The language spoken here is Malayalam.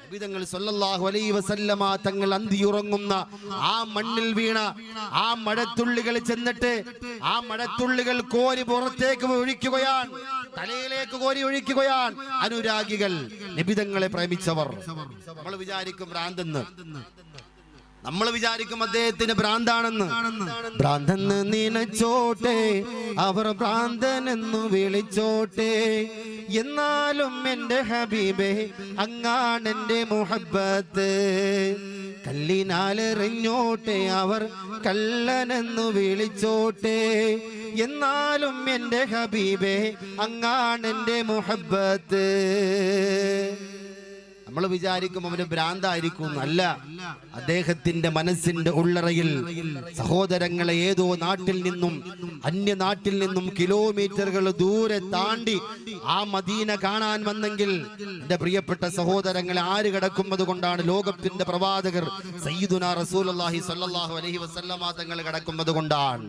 നബിതങ്ങൾ സല്ലല്ലാഹു അലൈഹി വസല്ലമ തങ്ങൾ അന്തിയുറങ്ങുന്ന ആ മണ്ണിൽ വീണ ആ മഴത്തുള്ളികൾ ചെന്നിട്ട് ആ മഴത്തുള്ളികൾ കോരി പുറത്തേക്ക് ഒഴിക്കുകയാണ്, തലയിലേക്ക് കോരി ഒഴിക്കുകയാണ് അനുരാഗികൾ, നബിതങ്ങളെ പ്രേമിച്ചവർ. നമ്മൾ വിചാരിക്കും ഭ്രാന്തെന്ന്, നമ്മൾ വിചാരിക്കും അദ്ദേഹത്തിന് ഭ്രാന്താണെന്ന്. ഭ്രാന്തെന്ന് നനച്ചോട്ടെ, അവർ ഭ്രാന്തനെന്നു വിളിച്ചോട്ടെ, എന്നാലും എന്റെ ഹബീബേ അങ്ങാണെന്റെ മുഹബ്ബത്ത്. കല്ലിനാലെറിഞ്ഞോട്ടെ, അവർ കള്ളനെന്നു വിളിച്ചോട്ടെ, എന്നാലും എന്റെ ഹബീബേ അങ്ങാണെന്റെ മുഹബ്ബത്ത്. നമ്മൾ വിചാരിക്കും അവന് ഭ്രാന്തായിരിക്കും, അല്ല. അദ്ദേഹത്തിന്റെ മനസ്സിന്റെ ഉള്ളറയിൽ സഹോദരങ്ങളെ ഏതോ നാട്ടിൽ നിന്നും അന്യ നാട്ടിൽ നിന്നും കിലോമീറ്ററുകൾ ദൂരെ താണ്ടി ആ മദീന കാണാൻ വന്നെങ്കിൽ എന്റെ പ്രിയപ്പെട്ട സഹോദരങ്ങളെ ആര് കിടക്കുന്നത് കൊണ്ടാണ്? ലോകത്തിന്റെ പ്രവാചകർ സയ്യിദുനാ റസൂലുള്ളാഹി സ്വല്ലല്ലാഹു അലൈഹി വസല്ലമ തങ്ങൾ കിടക്കുന്നത് കൊണ്ടാണ്.